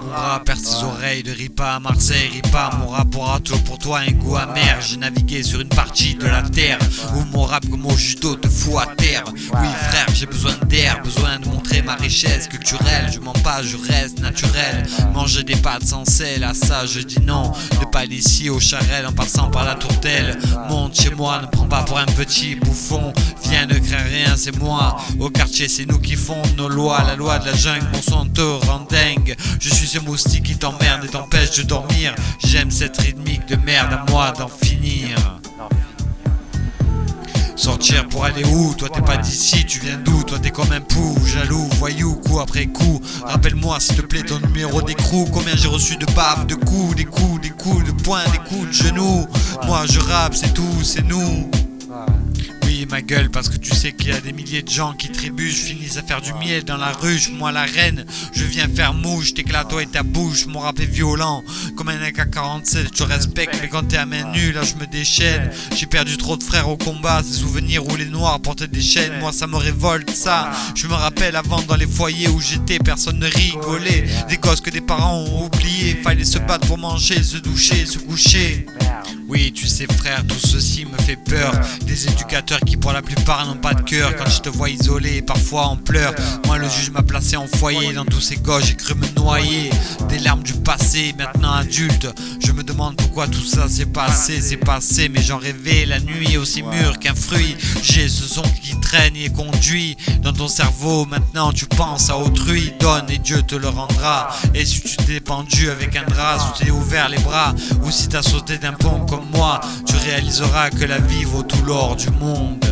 mon rap perce ses oreilles de Ripa à Marseille, Ripa. Mon rap aura toujours pour toi un goût amer. J'ai navigué sur une partie de la terre où mon rap comme au judo te fout à terre. Oui frère, j'ai besoin d'air, besoin de montrer ma richesse culturelle. Je mens pas, je reste naturel. Manger des pâtes sans sel, à ça je dis non. De pas d'ici au Charel en passant par la tourtelle. Monte chez moi, ne prends pas pour un petit bouffon. Viens, ne crains rien, c'est moi. Au quartier, c'est nous qui fondent nos lois. La loi de la jungle, mon son te rend dingue. Je suis ce moustique qui t'emmerde et t'empêche de dormir. J'aime cette rythmique de merde, à moi d'en finir. Sortir pour aller où? Toi t'es pas d'ici, tu viens d'où? Toi t'es comme un pou, jaloux, voyou, coup après coup. Rappelle-moi s'il te plaît ton numéro d'écrou. Combien j'ai reçu de baves, de coups, des coups, des coups de poing, des coups de genoux. Moi je rappe, c'est tout, c'est nous. Oui ma gueule, parce que tu sais qu'il y a des milliers de gens qui trébuchent, finissent à faire du miel dans la ruche. Moi la reine, je viens faire mouche, t'éclate toi et ta bouche. Mon rap est violent, comme un AK-47, je te respecte. Mais quand t'es à main nue, là je me déchaîne. J'ai perdu trop de frères au combat, ces souvenirs où les noirs portaient des chaînes. Moi ça me révolte ça, je me rappelle avant dans les foyers où j'étais, personne ne rigolait. Des gosses que des parents ont oubliés, fallait se battre pour manger, se doucher, se coucher. Oui, tu sais frère, tout ceci me fait peur. Des éducateurs qui pour la plupart n'ont pas de cœur. Quand je te vois isolé et parfois en pleurs. Moi le juge m'a placé en foyer. Dans tous ces gosses j'ai cru me noyer. Des larmes du passé, maintenant adulte. Je me demande pourquoi tout ça s'est passé. Mais j'en rêvais, la nuit est aussi mûre qu'un fruit. J'ai ce son qui traîne et conduit dans ton cerveau. Maintenant tu penses à autrui. Donne et Dieu te le rendra. Et si tu t'es pendu avec un drap, si tu t'es ouvert les bras, ou si t'as sauté d'un pont comme moi, tu réaliseras que la vie vaut tout l'or du monde.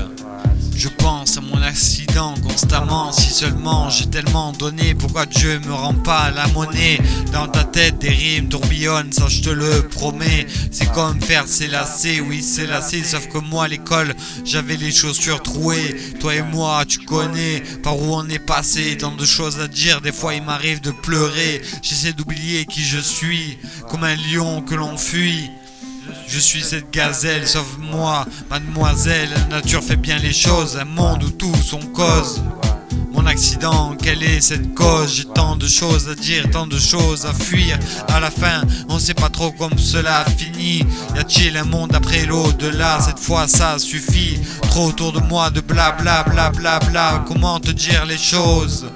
Je pense à mon accident constamment. Si seulement j'ai tellement donné, pourquoi Dieu me rend pas la monnaie? Dans ta tête des rimes tourbillonnent, ça je te le promets. C'est comme faire ses lacets, oui c'est lacet. Sauf que moi à l'école j'avais les chaussures trouées. Toi et moi tu connais par où on est passé. Tant de choses à dire, des fois il m'arrive de pleurer. J'essaie d'oublier qui je suis, comme un lion que l'on fuit. Je suis cette gazelle, sauf moi, mademoiselle. La nature fait bien les choses, un monde où tout sont cause. Mon accident, quelle est cette cause? J'ai tant de choses à dire, tant de choses à fuir. À la fin, on sait pas trop comme cela finit. Y a-t-il un monde après l'au-delà? Cette fois ça suffit. Trop autour de moi de bla bla bla bla bla. Comment te dire les choses?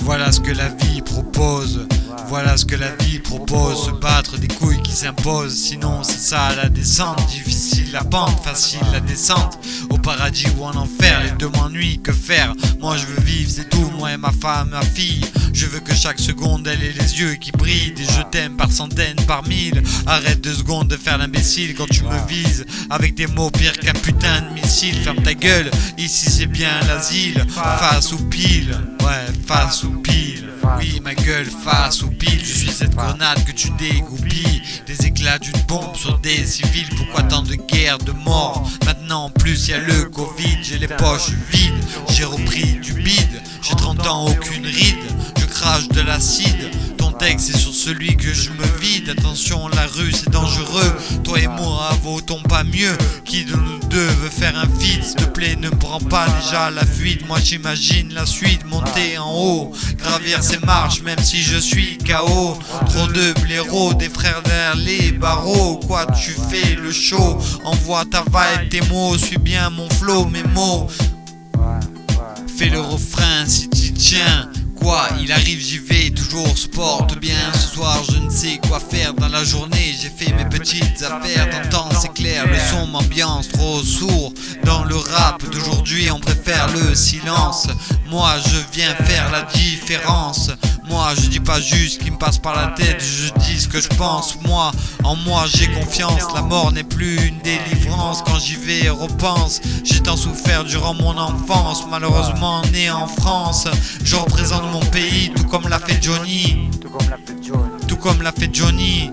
Voilà ce que la vie propose. Voilà ce que la vie propose, se battre des couilles qui s'imposent. Sinon c'est ça la descente, difficile la pente, facile la descente. Au paradis ou en enfer, les deux m'ennuient, que faire? Moi je veux vivre, c'est tout, moi et ma femme, ma fille. Je veux que chaque seconde elle ait les yeux qui brillent. Des je t'aime par centaines, par mille. Arrête 2 secondes de faire l'imbécile quand tu me vises avec des mots pires qu'un putain de missile. Ferme ta gueule, ici c'est bien l'asile. Face ou pile, ouais face ou pile. Oui ma gueule, face ou pile. Je suis cette grenade que tu dégoupilles. Des éclats d'une bombe sur des civils. Pourquoi tant de guerres, de morts? Maintenant en plus y a le Covid. J'ai les poches vides, j'ai repris du bide. J'ai 30 ans, aucune ride. Je crache de l'acide. Ton texte c'est sur celui que je me vide. Attention la rue c'est dangereux. Toi et moi vaut-on pas mieux? Qui de nous deux veut faire un feat? S'il te plaît ne me prends pas déjà la fuite. Moi j'imagine la suite, monter en haut, gravir ces marches même si je suis KO. Trop de blaireaux, des frères derrière les barreaux. Quoi tu fais le show? Envoie ta vibe, tes mots, suis bien mon flow, mes mots. Fais le refrain si tu tiens. Quoi, il arrive, j'y vais, toujours se porte bien. Ce soir, je ne sais quoi faire dans la journée. J'ai fait mes petites affaires, t'entends, c'est clair. Le son m'ambiance, trop sourd. Dans le rap d'aujourd'hui, on préfère le silence. Moi, je viens faire la différence. Moi, je dis pas juste ce qui me passe par la tête. Je dis ce que je pense, moi. En moi, j'ai confiance. La mort n'est plus une délivrance. Quand j'y vais, repense. J'ai tant souffert durant mon enfance. Malheureusement, né en France. Je représente mon pays, tout comme l'a fait Johnny. Tout comme l'a fait Johnny.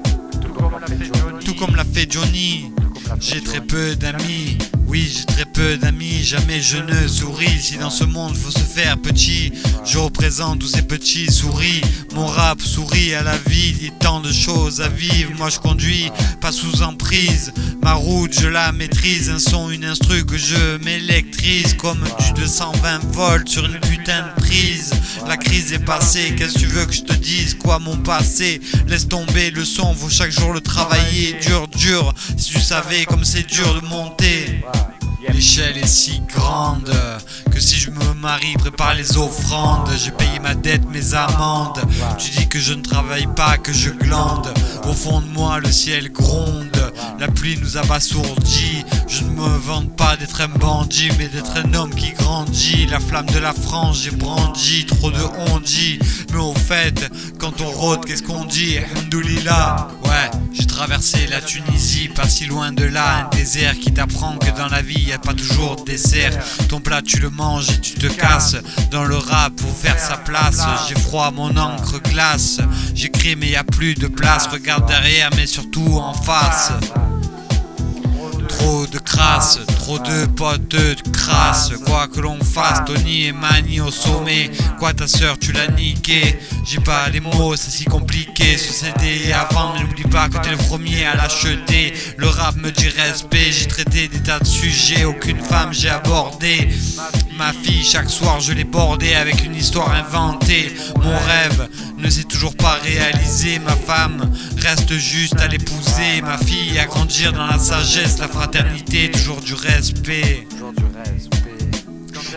Tout comme l'a fait Johnny. J'ai très peu d'amis. Oui, j'ai très peu d'amis, jamais je ne souris. Si dans ce monde faut se faire petit, je représente tous ces petits souris. Mon rap sourit à la vie, il y a tant de choses à vivre. Moi je conduis, pas sous emprise. Ma route je la maîtrise, un son, une instru que je m'électrise. Comme du 220 volts sur une putain de prise. La crise est passée, qu'est-ce que tu veux que je te dise? Quoi mon passé? Laisse tomber le son, faut chaque jour le travailler. Dur, si tu savais comme c'est dur de monter. L'échelle est si grande que si je me marie, prépare les offrandes. J'ai payé ma dette, mes amendes. Tu dis que je ne travaille pas, que je glande. Au fond de moi le ciel gronde. La pluie nous abasourdit. Je ne me vante pas d'être un bandit, mais d'être un homme qui grandit. La flamme de la France j'ai brandi. Trop de on dit. Mais au fait, quand on rôde, qu'est-ce qu'on dit? Alhamdoulilah. Ouais, j'ai traversé la Tunisie, pas si loin de là. Un désert qui t'apprend que dans la vie y a pas toujours de dessert. Ton plat tu le manges et tu te casses dans le rap pour faire sa place. J'ai froid, mon encre glace. J'écris mais y a plus de place. Regarde derrière mais surtout en face. Trop de crasse, trop de potes de crasse. Quoi que l'on fasse, Tony et Mani au sommet. Quoi ta sœur tu l'as niqué? J'ai pas les mots, c'est si compliqué. Ce CD avant, mais n'oublie pas que t'es le premier à l'acheter. Le rap me dit respect, j'ai traité des tas de sujets. Aucune femme j'ai abordé. Ma fille chaque soir je l'ai bordée avec une histoire inventée. Mon rêve ne s'est toujours pas réalisé. Ma femme reste juste à l'épouser. Ma fille à grandir dans la sagesse, la fraternité, toujours du respect.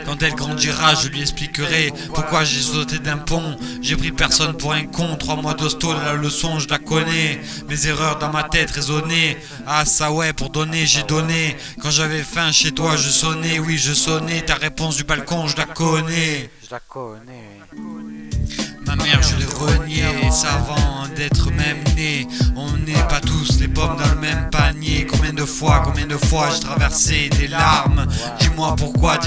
Quand elle grandira, je lui expliquerai pourquoi j'ai sauté d'un pont. J'ai pris personne pour un con. 3 mois d'hosto, la leçon je la connais. Mes erreurs dans ma tête résonnaient. Ah ça ouais, pour donner j'ai donné. Quand j'avais faim chez toi je sonnais. Oui je sonnais, ta réponse du balcon je la connais. Ma mère je l'ai reniée, ça avant d'être même né. On n'est pas tous les pommes dans le même panier. Combien de fois j'ai traversé des larmes. Dis-moi pourquoi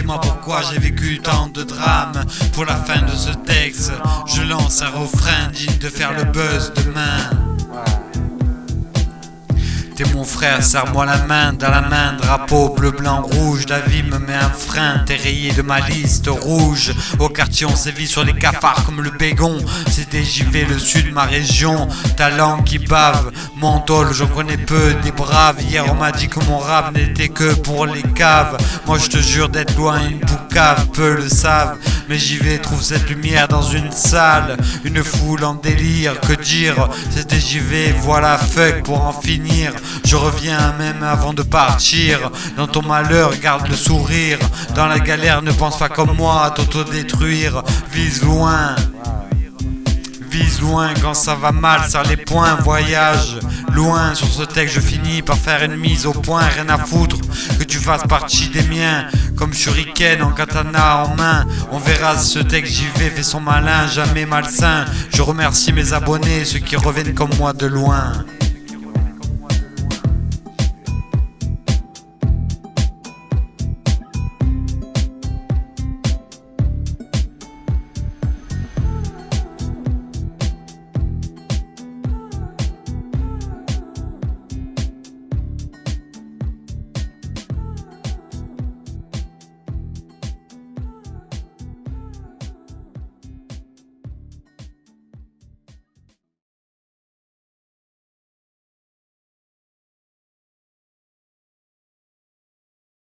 j'ai vécu tant de drames. Pour la fin de ce texte, je lance un refrain digne de faire le buzz demain. T'es mon frère, serre-moi la main, dans la main, drapeau bleu, blanc, rouge. La vie me met un frein, t'es rayé de ma liste rouge. Au quartier on sévit sur les cafards comme le bégon. C'était JV, le sud, ma région. Ta langue qui bave, mon tôle, j'en connais peu des braves. Hier on m'a dit que mon rap n'était que pour les caves. Moi je te jure d'être loin, une poucave, peu le savent. Mais JV trouve cette lumière dans une salle. Une foule en délire, que dire? C'était JV, voilà fuck pour en finir. Je reviens même avant de partir. Dans ton malheur, garde le sourire. Dans la galère, ne pense pas comme moi à t'autodétruire. Vise loin quand ça va mal, serre les poings, voyage loin. Sur ce texte je finis par faire une mise au point. Rien à foutre que tu fasses partie des miens. Comme shuriken en katana en main. On verra si ce texte JV fait son malin. Jamais malsain. Je remercie mes abonnés, ceux qui reviennent comme moi de loin.